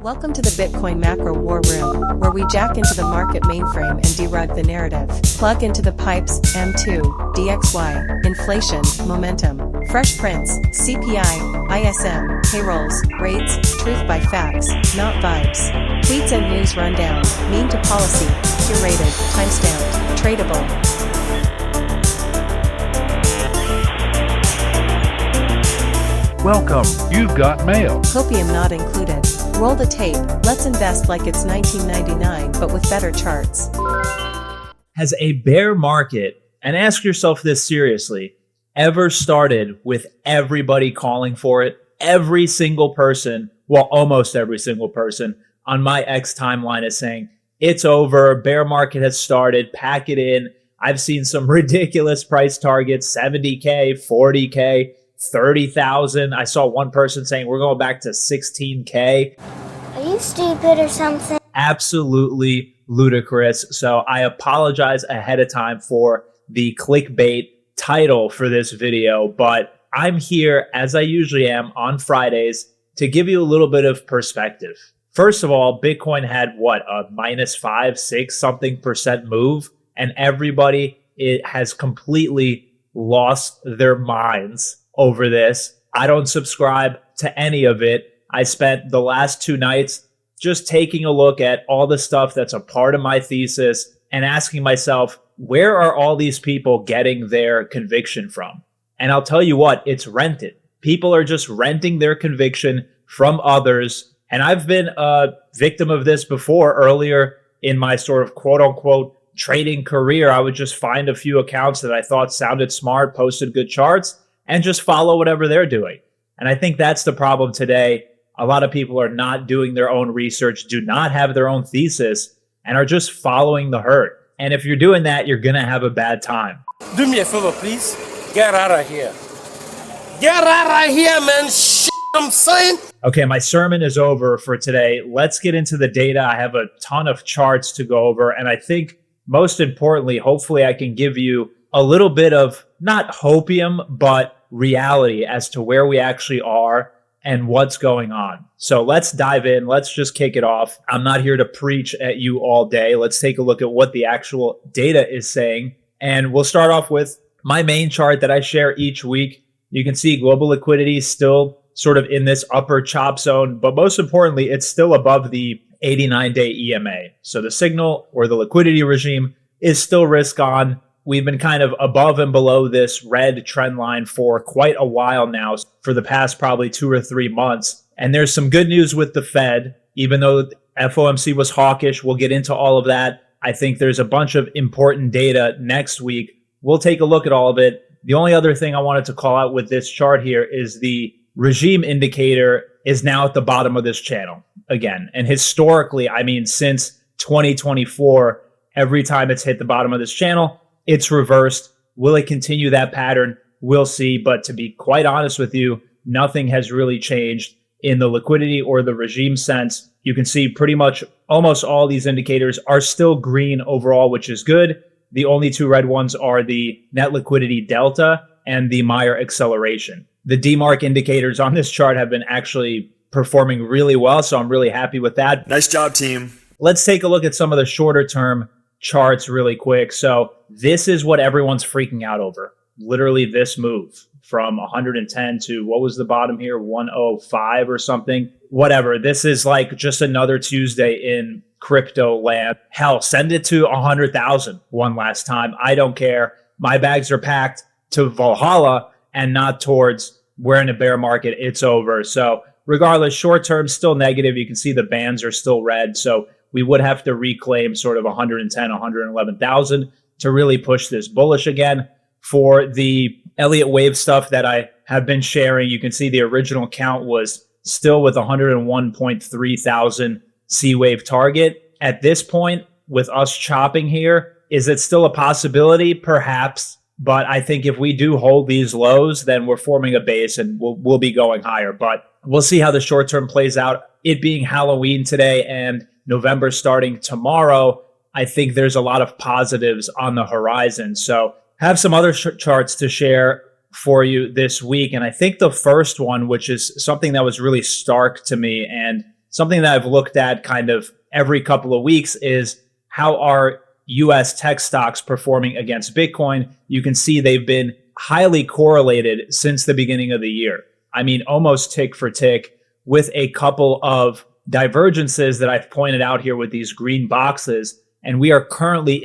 Welcome to the Bitcoin Macro War Room, where we jack into the market mainframe and derug the narrative. Plug into the pipes, M2, DXY, inflation, momentum, fresh prints, CPI, ISM, payrolls, rates, truth by facts, not vibes. Tweets and news rundown, meme to policy, curated, timestamped, tradable. Welcome, you've got mail. Copium not included. Roll the tape, let's invest like it's 1999 but with better charts. Has a bear market, and ask yourself this seriously, ever started with everybody calling for it? Every single person, well, almost every single person on my X timeline is saying, it's over, bear market has started, pack it in. I've seen some ridiculous price targets, 70K, 40K. 30,000. I saw one person saying we're going back to 16K. Are you stupid or something? Absolutely ludicrous. So I apologize ahead of time for the clickbait title for this video, but I'm here, as I usually am on Fridays, to give you a little bit of perspective. First of all, Bitcoin had what, a -5, 6 something percent move, and everybody has completely lost their minds over this. I don't subscribe to any of it. I spent the last 2 nights just taking a look at all the stuff that's a part of my thesis and asking myself, where are all these people getting their conviction from? And I'll tell you what, it's rented. People are just renting their conviction from others. And I've been a victim of this before. Earlier in my sort of quote unquote trading career, I would just find a few accounts that I thought sounded smart, posted good charts, and just follow whatever they're doing. And I think that's the problem today. A lot of people are not doing their own research, do not have their own thesis, and are just following the herd. And if you're doing that, you're going to have a bad time. Do me a favor, please. Get out of here. Get out of here, man. Shit, I'm saying. Okay, my sermon is over for today. Let's get into the data. I have a ton of charts to go over. And I think most importantly, hopefully I can give you a little bit of not hopium, but reality as to where we actually are and what's going on. So let's dive in. Let's just kick it off. I'm not here to preach at you all day. Let's take a look at what the actual data is saying. And we'll start off with my main chart that I share each week. You can see global liquidity still sort of in this upper chop zone, but most importantly, it's still above the 89-day EMA. So the signal or the liquidity regime is still risk on. We've been kind of above and below this red trend line for quite a while now, for the past probably 2 or 3 months. And there's some good news with the Fed, even though FOMC was hawkish. We'll get into all of that. I think there's a bunch of important data next week. We'll take a look at all of it. The only other thing I wanted to call out with this chart here is the regime indicator is now at the bottom of this channel again. And historically, I mean, since 2024, every time it's hit the bottom of this channel, it's reversed. Will it continue that pattern? We'll see. But to be quite honest with you, nothing has really changed in the liquidity or the regime sense. You can see pretty much almost all these indicators are still green overall, which is good. The only 2 red ones are the net liquidity delta and the Meyer acceleration. The DMARC indicators on this chart have been actually performing really well, so I'm really happy with that. Nice job, team. Let's take a look at some of the shorter term charts really quick. So this is what everyone's freaking out over. Literally this move from 110 to what was the bottom here? 105 or something. Whatever. This is like just another Tuesday in crypto land. Hell, send it to 100,000 one last time. I don't care. My bags are packed to Valhalla and not towards we're in a bear market. It's over. So regardless, short term still negative. You can see the bands are still red. So we would have to reclaim sort of 110, 111,000 to really push this bullish again. For the Elliott wave stuff that I have been sharing, you can see the original count was still with 101.3 thousand C wave target. At this point, with us chopping here, is it still a possibility? Perhaps. But I think if we do hold these lows, then we're forming a base and we'll be going higher. But we'll see how the short term plays out. It being Halloween today and November starting tomorrow, I think there's a lot of positives on the horizon. So have some other charts to share for you this week. And I think the first one, which is something that was really stark to me and something that I've looked at kind of every couple of weeks is how are US tech stocks performing against Bitcoin. You can see they've been highly correlated since the beginning of the year. I mean, almost tick for tick, with a couple of divergences that I've pointed out here with these green boxes. And we are currently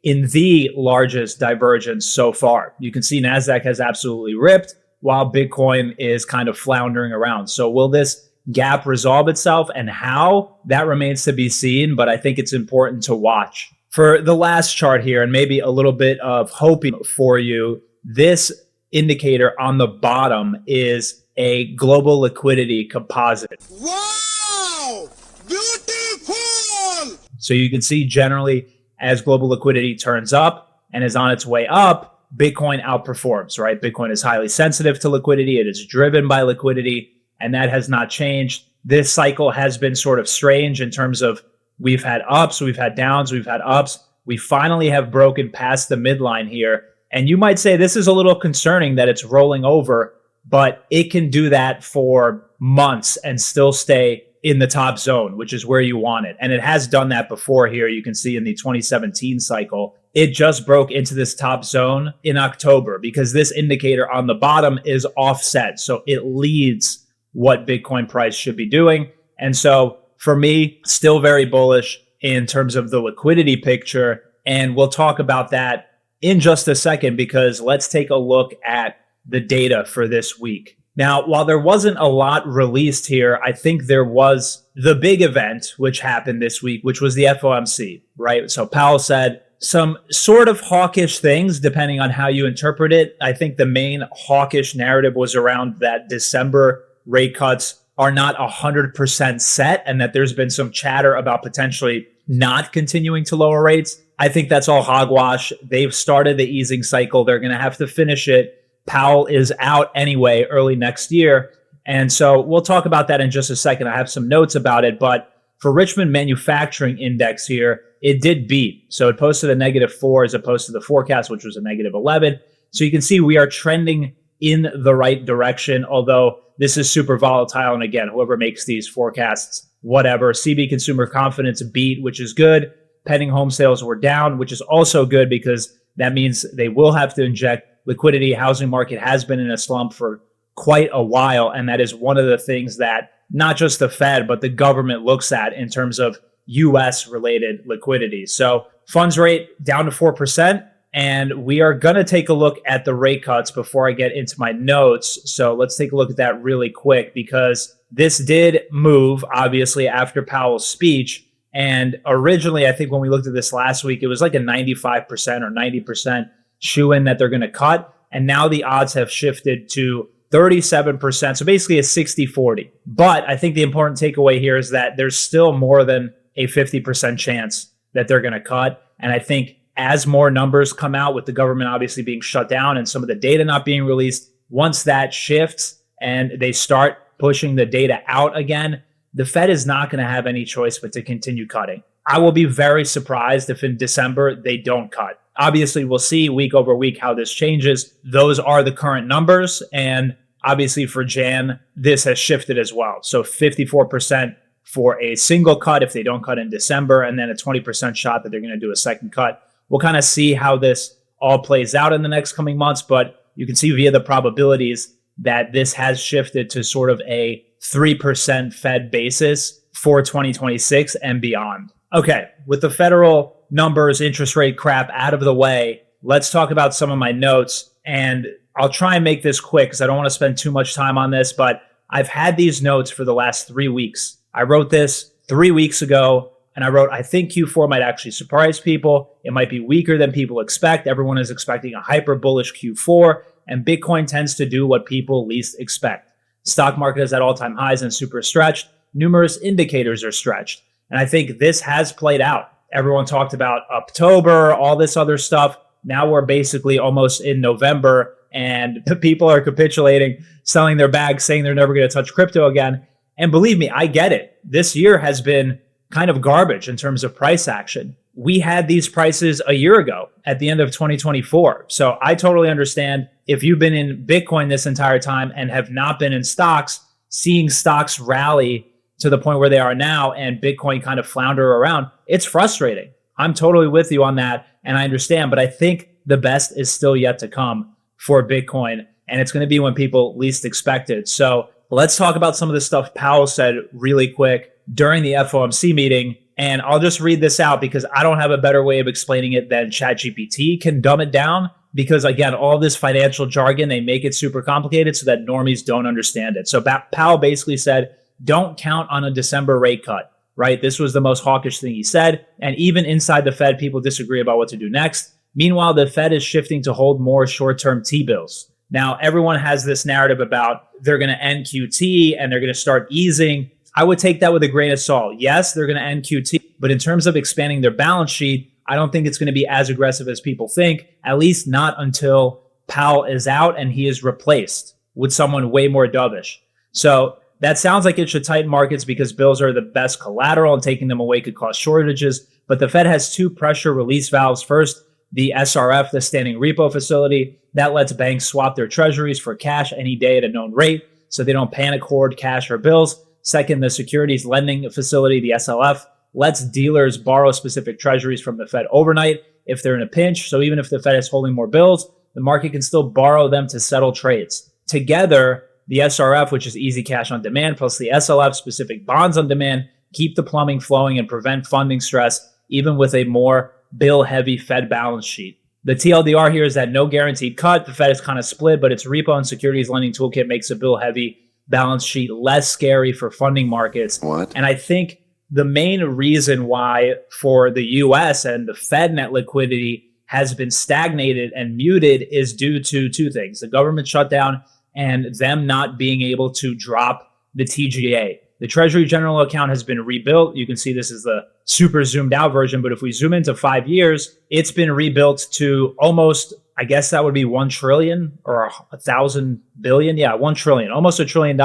in the largest divergence so far. You can see Nasdaq has absolutely ripped while Bitcoin is kind of floundering around. So will this gap resolve itself, and how? That remains to be seen, but I think it's important to watch. For the last chart here, and maybe a little bit of hoping for you, this indicator on the bottom is a global liquidity composite. Wow! Beautiful! So you can see generally as global liquidity turns up and is on its way up, Bitcoin outperforms, right? Bitcoin is highly sensitive to liquidity. It is driven by liquidity, and that has not changed. This cycle has been sort of strange in terms of we've had ups, we've had downs, we've had ups. We finally have broken past the midline here. And you might say this is a little concerning that it's rolling over, but it can do that for months and still stay in the top zone, which is where you want it. And it has done that before here. You can see in the 2017 cycle, it just broke into this top zone in October because this indicator on the bottom is offset. So it leads what Bitcoin price should be doing. And so for me, still very bullish in terms of the liquidity picture. And we'll talk about that in just a second, because let's take a look at the data for this week. Now, while there wasn't a lot released here, I think there was the big event which happened this week, which was the FOMC, right? So Powell said some sort of hawkish things, depending on how you interpret it. I think the main hawkish narrative was around that December rate cuts are not 100% set, and that there's been some chatter about potentially not continuing to lower rates. I think that's all hogwash. They've started the easing cycle. They're going to have to finish it. Powell is out anyway early next year. And so we'll talk about that in just a second. I have some notes about it. But for Richmond Manufacturing Index here, it did beat. So it posted a -4 as opposed to the forecast, which was a -11. So you can see we are trending in the right direction, although this is super volatile. And again, whoever makes these forecasts, whatever. CB consumer confidence beat, which is good. Pending home sales were down, which is also good because that means they will have to inject liquidity. Housing market has been in a slump for quite a while. And that is one of the things that not just the Fed, but the government looks at in terms of US related liquidity. So funds rate down to 4%. And we are going to take a look at the rate cuts before I get into my notes. So let's take a look at that really quick, because this did move, obviously, after Powell's speech. And originally, I think when we looked at this last week, it was like a 95% or 90% shoe-in that they're going to cut. And now the odds have shifted to 37%. So basically a 60-40. But I think the important takeaway here is that there's still more than a 50% chance that they're going to cut. And I think as more numbers come out, with the government obviously being shut down and some of the data not being released, once that shifts and they start pushing the data out again, the Fed is not going to have any choice but to continue cutting. I will be very surprised if in December they don't cut. Obviously, we'll see week over week how this changes. Those are the current numbers. And obviously for Jan, this has shifted as well. So 54% for a single cut if they don't cut in December, and then a 20% shot that they're going to do a second cut. We'll kind of see how this all plays out in the next coming months, but you can see via the probabilities that this has shifted to sort of a 3% Fed basis for 2026 and beyond. Okay, with the federal numbers, interest rate crap out of the way, let's talk about some of my notes. And I'll try and make this quick because I don't want to spend too much time on this, but I've had these notes for the last 3 weeks. I wrote this 3 weeks ago, and I wrote, I think Q4 might actually surprise people. It might be weaker than people expect. Everyone is expecting a hyper bullish Q4, and Bitcoin tends to do what people least expect. Stock market is at all-time highs and super stretched. Numerous indicators are stretched. And I think this has played out. Everyone talked about October, all this other stuff. Now we're basically almost in November, and people are capitulating, selling their bags, saying they're never going to touch crypto again. And believe me, I get it. This year has been kind of garbage in terms of price action. We had these prices a year ago at the end of 2024. So I totally understand if you've been in Bitcoin this entire time and have not been in stocks, seeing stocks rally to the point where they are now and Bitcoin kind of flounder around, it's frustrating. I'm totally with you on that, and I understand, but I think the best is still yet to come for Bitcoin, and it's going to be when people least expect it. So let's talk about some of the stuff Powell said really quick during the FOMC meeting, and I'll just read this out because I don't have a better way of explaining it than ChatGPT can dumb it down, because again, all this financial jargon, they make it super complicated so that normies don't understand it. So Powell basically said, don't count on a December rate cut, right? This was the most hawkish thing he said. And even inside the Fed, people disagree about what to do next. Meanwhile, the Fed is shifting to hold more short-term T-bills. Now, everyone has this narrative about they're going to end QT and they're going to start easing. I would take that with a grain of salt. Yes, they're going to end QT, but in terms of expanding their balance sheet, I don't think it's going to be as aggressive as people think, at least not until Powell is out and he is replaced with someone way more dovish. So that sounds like it should tighten markets because bills are the best collateral and taking them away could cause shortages. But the Fed has two pressure release valves. First, the SRF, the standing repo facility, that lets banks swap their treasuries for cash any day at a known rate so they don't panic hoard cash or bills. Second, the securities lending facility, the SLF, lets dealers borrow specific treasuries from the Fed overnight if they're in a pinch. So even if the Fed is holding more bills, the market can still borrow them to settle trades. Together, the SRF, which is easy cash on demand, plus the SLF, specific bonds on demand, keep the plumbing flowing and prevent funding stress, even with a more bill-heavy Fed balance sheet. The TLDR here is that no guaranteed cut. The Fed is kind of split, but its repo and securities lending toolkit makes a bill-heavy balance sheet less scary for funding markets. What? And I think the main reason why for the US and the Fed net liquidity has been stagnated and muted is due to two things: the government shutdown and them not being able to drop the TGA. The Treasury General Account has been rebuilt. You can see this is the super zoomed out version, but if we zoom into 5 years, it's been rebuilt to almost, I guess that would be 1 trillion or 1,000 billion. Yeah, 1 trillion, almost $1 trillion.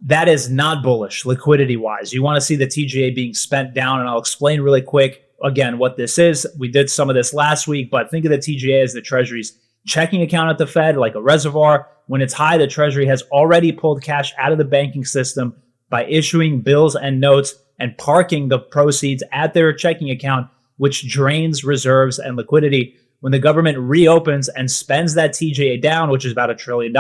That is not bullish liquidity wise. You want to see the TGA being spent down, and I'll explain really quick again what this is. We did some of this last week, but think of the TGA as the Treasury's checking account at the Fed, like a reservoir. When it's high, the Treasury has already pulled cash out of the banking system by issuing bills and notes and parking the proceeds at their checking account, which drains reserves and liquidity. When the government reopens and spends that TGA down, which is about $1 trillion,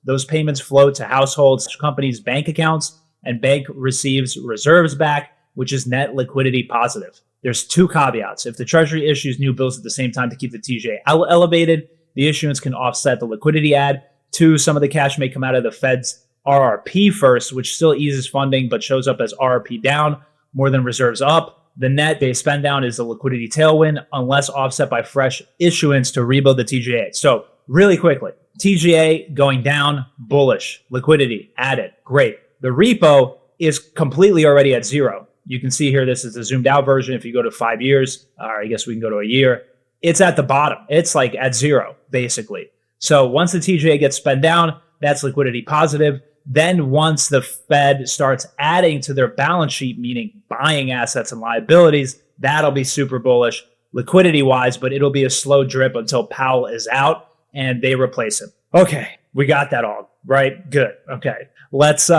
those payments flow to households, companies' bank accounts, and bank receives reserves back, which is net liquidity positive. There's two caveats. If the Treasury issues new bills at the same time to keep the TGA elevated, the issuance can offset the liquidity add. Two, some of the cash may come out of the Fed's RRP first, which still eases funding but shows up as RRP down more than reserves up. The net they spend down is the liquidity tailwind unless offset by fresh issuance to rebuild the TGA. So really quickly, TGA going down, bullish. Liquidity added, great. The repo is completely already at zero. You can see here, this is the zoomed out version. If you go to 5 years, or I guess we can go to a year, it's at the bottom. It's like at zero, basically. So once the TGA gets spent down, that's liquidity positive. Then once the Fed starts adding to their balance sheet, meaning buying assets and liabilities, that'll be super bullish liquidity-wise, but it'll be a slow drip until Powell is out and they replace him. Okay, we got that all, right? Good. Okay, let's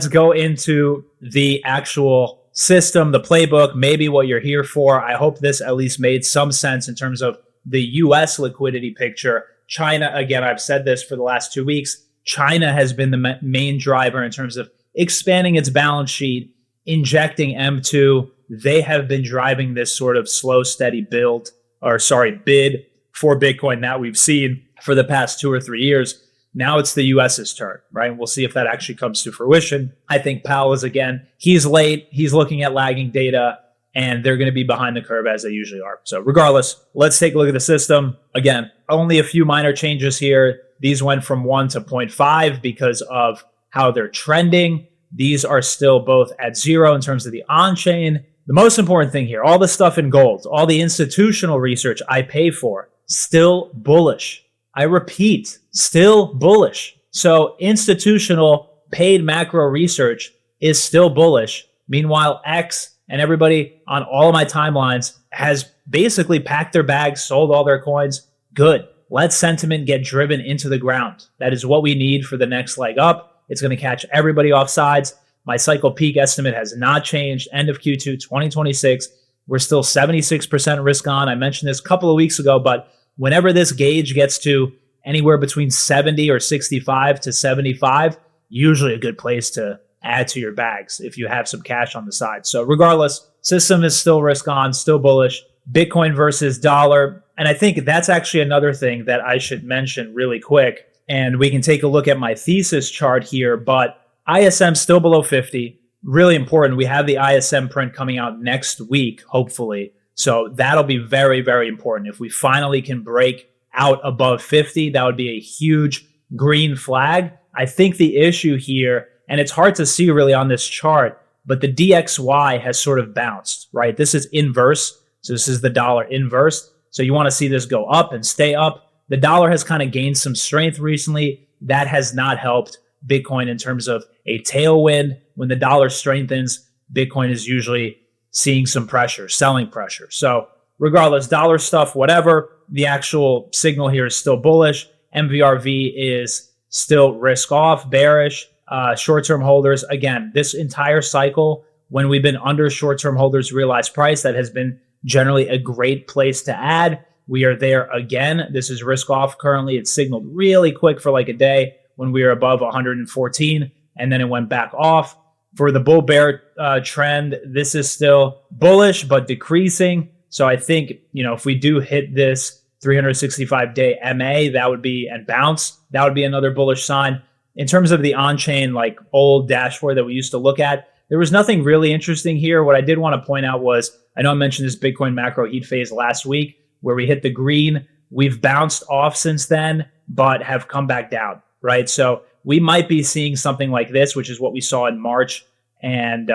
go into the actual system, the playbook, maybe what you're here for. I hope this at least made some sense in terms of the U.S. liquidity picture. China, again, I've said this for the last 2 weeks, China has been the main driver in terms of expanding its balance sheet, injecting M2. They have been driving this sort of slow, steady bid for Bitcoin that we've seen for the past 2 or 3 years. Now it's the US's turn, right? We'll see if that actually comes to fruition. I think Powell is, again, he's late. He's looking at lagging data, and they're going to be behind the curve as they usually are. So regardless, let's take a look at the system. Again, only a few minor changes here. These went from 1 to 0.5 because of how they're trending. These are still both at zero in terms of the on-chain. The most important thing here, all the stuff in gold, all the institutional research I pay for, still bullish. I repeat, still bullish. So institutional paid macro research is still bullish. Meanwhile, X and everybody on all of my timelines has basically packed their bags, sold all their coins. Good. Let sentiment get driven into the ground. That is what we need for the next leg up. It's going to catch everybody off sides. My cycle peak estimate has not changed. End of Q2 2026, we're still 76% risk on. I mentioned this a couple of weeks ago, but whenever this gauge gets to anywhere between 70 or 65 to 75, usually a good place to add to your bags if you have some cash on the side. So regardless, system is still risk on, still bullish. Bitcoin versus dollar. And I think that's actually another thing that I should mention really quick. And we can take a look at my thesis chart here, but ISM still below 50. Really important. We have the ISM print coming out next week, hopefully. So that'll be very, very important. If we finally can break out above 50, that would be a huge green flag. I think the issue here, and it's hard to see really on this chart, but the DXY has sort of bounced, right? This is inverse. So this is the dollar inverse. So you want to see this go up and stay up. The dollar has kind of gained some strength recently. That has not helped Bitcoin in terms of a tailwind. When the dollar strengthens, Bitcoin is usually seeing some pressure, selling pressure. So regardless, dollar stuff, whatever, the actual signal here is still bullish. MVRV is still risk off, bearish. Short-term holders, again, this entire cycle, when we've been under short-term holders realized price, that has been generally a great place to add. We are there again. This is risk off currently. It signaled really quick for like a day when we were above 114, and then it went back off. For the bull bear trend, this is still bullish but decreasing. So I think, if we do hit this 365-day MA, that would be, and bounce, that would be another bullish sign. In terms of the on-chain, like old dashboard that we used to look at, there was nothing really interesting here. What I did want to point out was, I know I mentioned this Bitcoin macro heat phase last week where we hit the green. We've bounced off since then, but have come back down, right? So we might be seeing something like this, which is what we saw in March and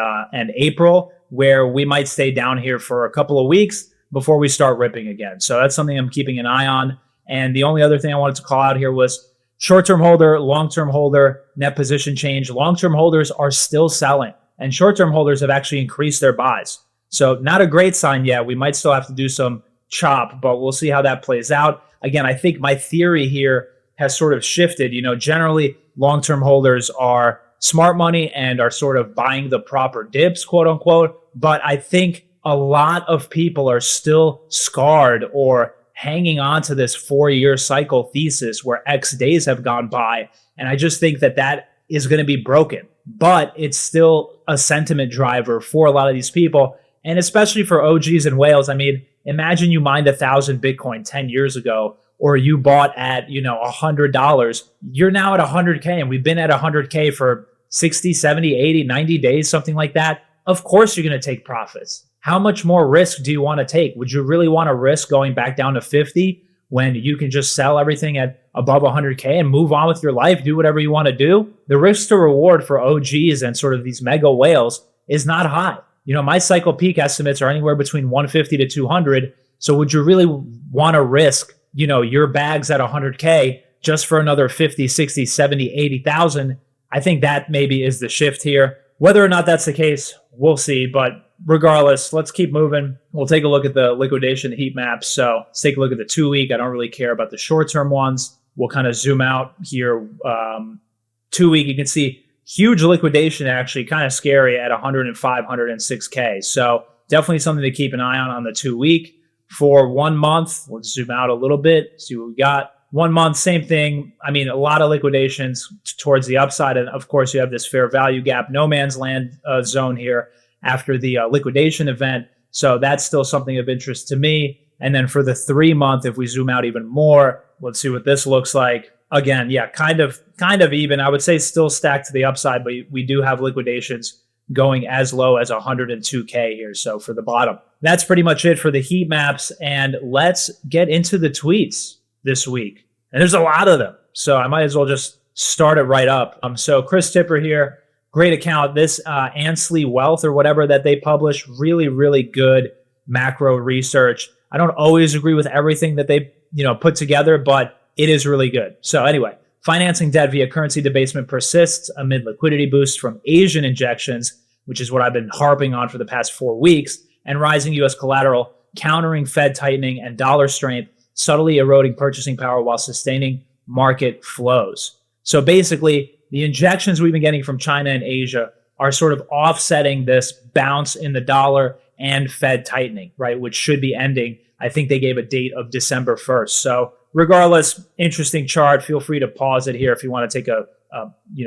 April, where we might stay down here for a couple of weeks before we start ripping again. So that's something I'm keeping an eye on. And the only other thing I wanted to call out here was short-term holder, long-term holder, net position change. Long-term holders are still selling, and short-term holders have actually increased their buys. So not a great sign yet. We might still have to do some chop, but we'll see how that plays out. Again, I think my theory here has sort of shifted. Generally, long-term holders are smart money and are sort of buying the proper dips, quote unquote. But I think a lot of people are still scarred or hanging on to this 4-year cycle thesis where X days have gone by. And I just think that is going to be broken. But it's still a sentiment driver for a lot of these people. And especially for OGs and whales. I mean, imagine you mined 1,000 Bitcoin 10 years ago, or you bought at, $100. You're now at 100K, and we've been at 100K for 60, 70, 80, 90 days, something like that. Of course, you're going to take profits. How much more risk do you want to take? Would you really want to risk going back down to 50 when you can just sell everything at above 100K and move on with your life, do whatever you want to do? The risk to reward for OGs and sort of these mega whales is not high. My cycle peak estimates are anywhere between 150 to 200. So would you really want to risk, your bags at 100K just for another 50, 60, 70, 80,000? I think that maybe is the shift here. Whether or not that's the case, we'll see. But regardless, let's keep moving. We'll take a look at the liquidation heat maps. So let's take a look at the 2-week. I don't really care about the short-term ones. We'll kind of zoom out here. 2-week, you can see huge liquidation, actually kind of scary at 105, 106K. So definitely something to keep an eye on the 2-week. For 1 month, let's zoom out a little bit, see what we got. 1 month, same thing. I mean, a lot of liquidations towards the upside. And of course, you have this fair value gap, no man's land zone here after the liquidation event. So that's still something of interest to me. And then for the 3 month, if we zoom out even more, let's see what this looks like. Again, yeah, kind of even. I would say still stacked to the upside, but we do have liquidations going as low as 102K here. So for the bottom, that's pretty much it for the heat maps. And let's get into the tweets this week. And there's a lot of them, so I might as well just start it right up. So Chris Tipper here, great account. This Ansley Wealth or whatever that they publish, really, really good macro research. I don't always agree with everything that they put together, but it is really good. So anyway, financing debt via currency debasement persists amid liquidity boosts from Asian injections, which is what I've been harping on for the past 4 weeks, and rising U.S. collateral, countering Fed tightening and dollar strength, subtly eroding purchasing power while sustaining market flows. So basically, the injections we've been getting from China and Asia are sort of offsetting this bounce in the dollar and Fed tightening, right, which should be ending. I think they gave a date of December 1st. So regardless, interesting chart. Feel free to pause it here if you want to take a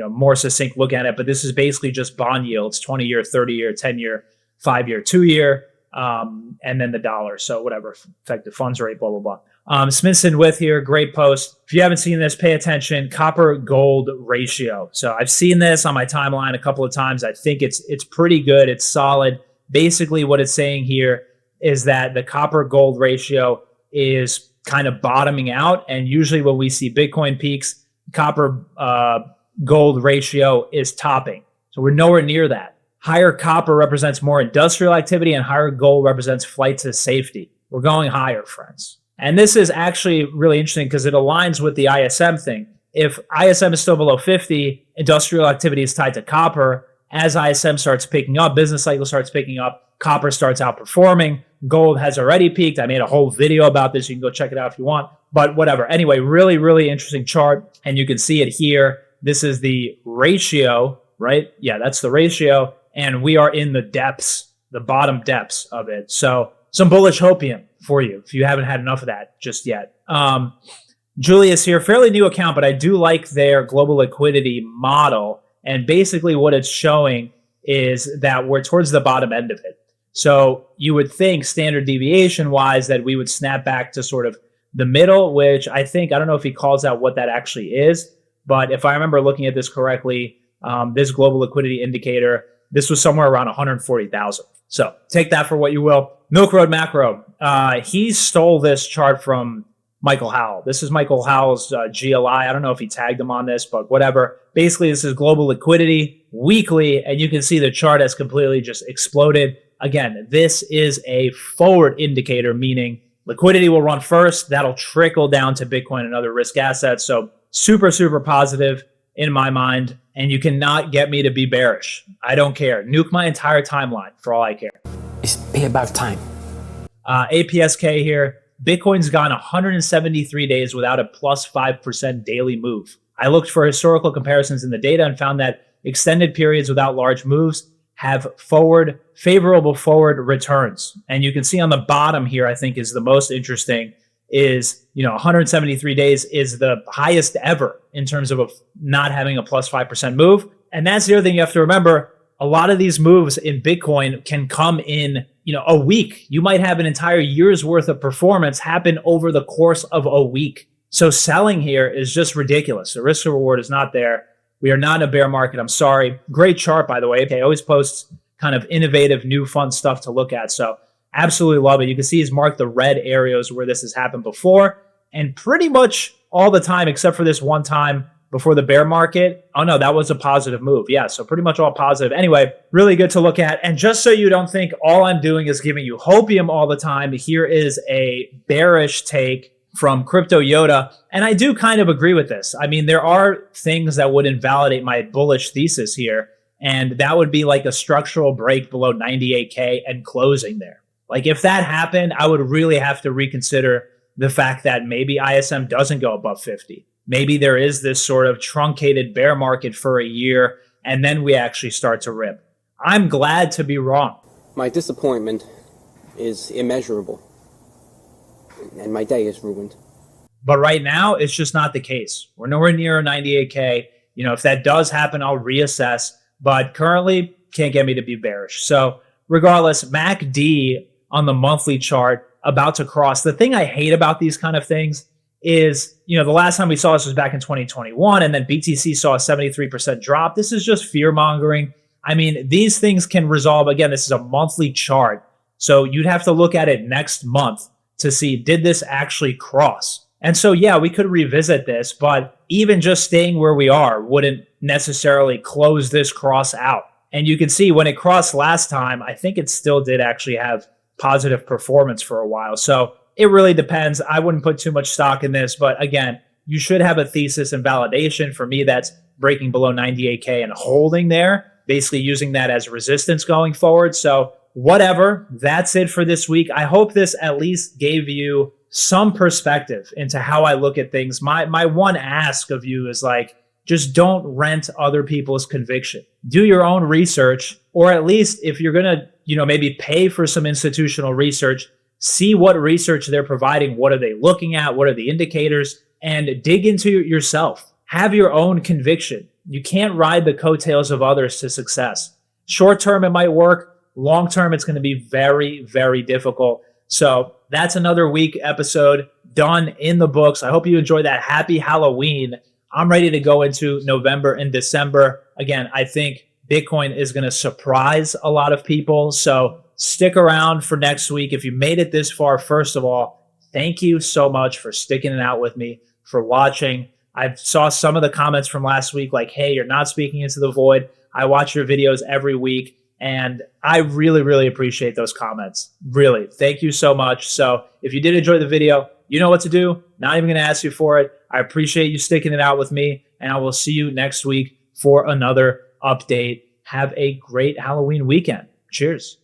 more succinct look at it. But this is basically just bond yields, 20-year, 30-year, 10-year, 5-year, 2-year, and then the dollar. So whatever, effective funds rate, blah, blah, blah. Smithson with here, great post. If you haven't seen this, pay attention. Copper gold ratio. So I've seen this on my timeline a couple of times. I think it's pretty good. It's solid. Basically what it's saying here is that the copper gold ratio is kind of bottoming out. And usually when we see Bitcoin peaks, copper gold ratio is topping. So we're nowhere near that. Higher copper represents more industrial activity and higher gold represents flight to safety. We're going higher, friends. And this is actually really interesting because it aligns with the ISM thing. If ISM is still below 50, industrial activity is tied to copper. As ISM starts picking up, business cycle starts picking up, copper starts outperforming. Gold has already peaked. I made a whole video about this. You can go check it out if you want. But whatever. Anyway, really, really interesting chart. And you can see it here. This is the ratio, right? Yeah, that's the ratio. And we are in the depths, the bottom depths of it. So some bullish hopium for you if you haven't had enough of that just yet. Julius here, fairly new account, but I do like their global liquidity model. And basically what it's showing is that we're towards the bottom end of it. So you would think standard deviation wise that we would snap back to sort of the middle, which I don't know if he calls out what that actually is, but if I remember looking at this correctly, this global liquidity indicator, this was somewhere around 140,000. So take that for what you will. Milk Road Macro, he stole this chart from Michael Howell. This is Michael Howell's GLI. I don't know if he tagged him on this, but whatever. Basically, this is global liquidity weekly, and you can see the chart has completely just exploded. Again, this is a forward indicator, meaning liquidity will run first. That'll trickle down to Bitcoin and other risk assets. So super, super positive in my mind, and you cannot get me to be bearish. I don't care. Nuke my entire timeline for all I care. It's payback time. APSK here. Bitcoin's gone 173 days without a plus 5% daily move. I looked for historical comparisons in the data and found that extended periods without large moves have favorable forward returns. And you can see on the bottom here, I think is the most interesting, is 173 days is the highest ever in terms of not having a plus 5% move. And that's the other thing you have to remember. A lot of these moves in Bitcoin can come in a week. You might have an entire year's worth of performance happen over the course of a week. So selling here is just ridiculous. The risk to reward is not there. We are not in a bear market. I'm sorry. Great chart, by the way. Okay, always posts kind of innovative, new, fun stuff to look at. So absolutely love it. You can see he's marked the red areas where this has happened before. And pretty much all the time, except for this one time before the bear market. Oh no, that was a positive move. Yeah, so pretty much all positive. Anyway, really good to look at. And just so you don't think all I'm doing is giving you hopium all the time, here is a bearish take from Crypto Yoda. And I do kind of agree with this. I mean, there are things that would invalidate my bullish thesis here. And that would be like a structural break below 98K and closing there. Like if that happened, I would really have to reconsider the fact that maybe ISM doesn't go above 50. Maybe there is this sort of truncated bear market for a year, and then we actually start to rip. I'm glad to be wrong. My disappointment is immeasurable, and my day is ruined. But right now, it's just not the case. We're nowhere near a 98K. If that does happen, I'll reassess. But currently, can't get me to be bearish. So regardless, MACD on the monthly chart about to cross. The thing I hate about these kind of things is, the last time we saw this was back in 2021, and then BTC saw a 73% drop. This is just fear mongering. I mean, these things can resolve. Again, this is a monthly chart. So you'd have to look at it next month to see, did this actually cross? And so, yeah, we could revisit this, but even just staying where we are wouldn't necessarily close this cross out. And you can see when it crossed last time, I think it still did actually have positive performance for a while. So it really depends. I wouldn't put too much stock in this, but again, you should have a thesis and validation. For me, that's breaking below 98K and holding there, basically using that as resistance going forward. So whatever, that's it for this week. I hope this at least gave you some perspective into how I look at things. My one ask of you is like, just don't rent other people's conviction. Do your own research, or at least if you're going to, maybe pay for some institutional research, see what research they're providing. What are they looking at? What are the indicators? And dig into yourself. Have your own conviction. You can't ride the coattails of others to success. Short term, it might work. Long term, it's going to be very, very difficult. So that's another week episode done in the books. I hope you enjoyed that. Happy Halloween. I'm ready to go into November and December. Again, I think Bitcoin is going to surprise a lot of people. So stick around for next week. If you made it this far, first of all, thank you so much for sticking it out with me, for watching. I saw some of the comments from last week like, hey, you're not speaking into the void. I watch your videos every week, and I really, really appreciate those comments. Really, thank you so much. So if you did enjoy the video, you know what to do. Not even going to ask you for it. I appreciate you sticking it out with me, and I will see you next week for another update. Have a great Halloween weekend. Cheers.